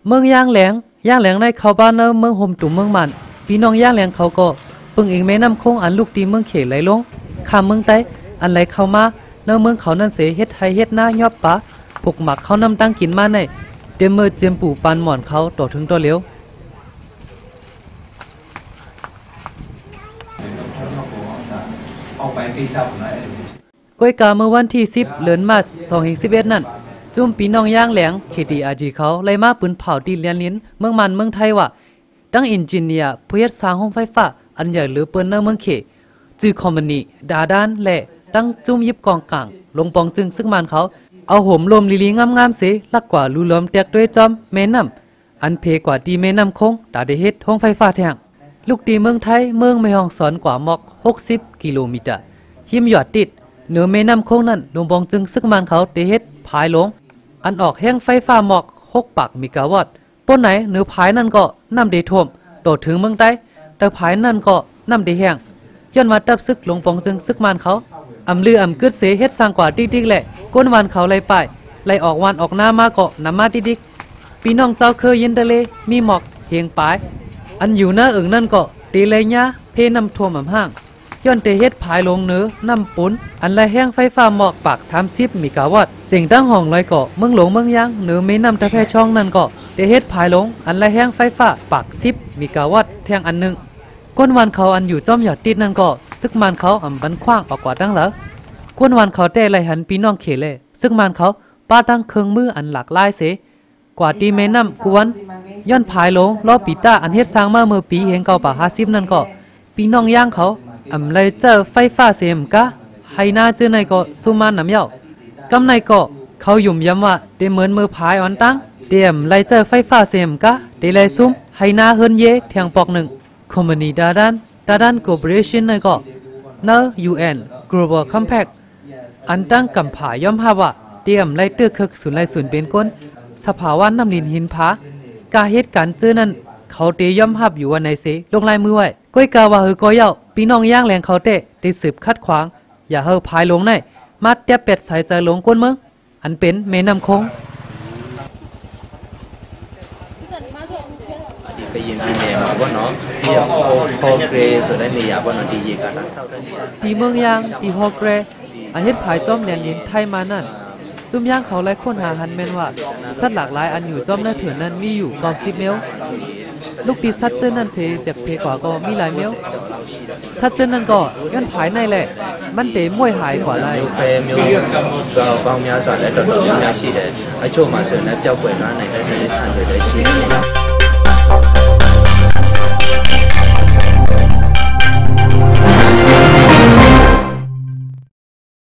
เมืองย่างแหลงในเขาบ้านเนอเมืองห่มตุ่มเมืองมันพี่น้องย่างแหลงเขาก็ปึงเองแม่น้ำคงอันลูกตีเมืองเขไหลลงข้ามเมืองใต้อันไหลเข้ามาเนอเมืองเขานั่นเสเฮ็ดไทยเฮ็ดหน้ายอบปะพวกหมักเขานำตั้งกินมาในเดมเมอร์เจียมปู่ปานหมอนเขาต่อถึงต่อเลี้ยวก้อยกาเมื่อวันที่10เดือนมา2011นั่นจุ่มพี่น้องย่างแหลงเคดีอาจีเขาไล่มาปืนเผาตีเลียนลิ้นเมืองมันเมืองไทยว่าตั้งอินจิเนียร์ผู้เฮ็ดสร้างห้องไฟฟ้าอันใหญ่หรือเปิ้นเนอเมืองเขจื้อคอมมานีดาด้านและตั้งจุ่มยิบกองกลางลงปองจึงซึ่งมันเขาเอาห่มลมลีๆงามๆเสลักกว่าลูล้อมแตกด้วยจอมแม่น้ำอันเพกว่าตีแม่น้ำคงดาได้เฮ็ดห้องไฟฟ้าแทงลูกตีเมืองไทยเมืองแม่ฮ่องสอนกว่าหมอก60กิโลเมตรหิมหยอดติดเหนือแม่น้ำคงนั้นลงปองจึงซึ่งมันเขาได้เฮ็ดพายลงอันออกแห้งไฟฟ้าหมอก6 ปักเมกะวัตต์ป้นไหนเหนือพายนั่นก็น้ำได้ท่วมโตถึงเมืองใต้แต่พายนั่นก็น้ำได้แห้งย้อนมาตับซึกลงปองจึงซึกมันเขาอำลืออำกึดเสเฮ็ดสร้างกว่าติ๊กๆแหละก้นวันเขาไล่ป้ายไล่ออกวันออกหน้ามาเกาะนำมาติ๊กๆพี่น้องเจ้าเคยยินทะเลมีหมอกเฮียงปายอันอยู่หน้าอึ่งนั่นก็ตีเลยญาเพน้ำท่วมห้างย้อนเตเฮ็ดพายลงเนื้อน้ำปุ้นอันไล่แห้งไฟฟ้าหมอกปาก30เมกะวัตต์เจ๋งตั้งห้องลอยเกาะเมืองหลวงเมืองยางเนื้อแม่น้ำตะแพช่องนั่นก็เตเฮ็ดพายลงอันไล่แห้งไฟฟ้าปาก10เมกะวัตต์แทงอันหนึ่งก้นวันเขาอันอยู่จอมหยอดติดนั่นก็ซึกมันเขาอำบันคว้างออกกว่าตั้งแล้วก้นวันเขาแต่ไล่หันพี่น้องเขเลยซึกมันเขาป้าตั้งเครื่องมืออันหลากหลายเสกว่าตีแม่น้ำกวนย้อนพายลงล้อปีต้าอันเฮ็ดสร้างมาเมื่อปีเฮงเก่าป่า50นั่นก็พี่น้องย่างเขาอำไลเจอไฟฟ้าเสียมกะให้หน้าเจอในก็สุมานน้ำเยากำในก็เขายุ่มย้ำว่าเดเหมือนมือพายอ่อนตั้งเดียมไลเจอไฟฟ้าเสียมกะเดไลซุ่มให้หน้าเฮิรนเย่เทียงปอกหนึ่งคอมมานีดาด้านคอร์ปอเรชั่นในก็เนอ UN Global Compact อันตั้งกำผาย่อมหาว่าเดียมไลเตอร์คึกศูนย์ไลศูนย์เป็นก้นสภาวะน้ำลินหินผากาเหตุการณ์เจอนั้นเขาเตย่อมหับอยู่วันไหนเสลงลายมือไว้ก้อยกาว่าเฮอก้อยเย้าพี่น้องย่างแหลงเขาเตะได้สืบคัดขวางอย่าเฮอพายลงในมาเตียเป็ดใส่ใจลงก้นเมืองอันเป็นแม่น้ำคงcái gì này mà bọn nó thì họ kê rồi đấy này bọn nó đi gì cả nó sau đấy ที่เมืองยางที่ฮอเกรอันเฮ็ดผายจอมแหลนลินไทยมานั่นจุ่มย่างเขาไล่ค้นหาหันแม่นว่าสัตว์หลากหลายอันอยู่จอมหน้าเถื่อนนั้นมีอยู่90เมลลูกตีสัตว์เจอนั่นเสเจ็บเพกว่าก็มีหลายเมลสัตว์เจอนั่นก็ยันผายในแหละมันเตะมวยหายกว่าไรbao nhiêu sản đấy đợt nhiều nhà xí đấy ở chỗ mà sản đấy tiêu quỷ nó này đấy sản rồi đấy xí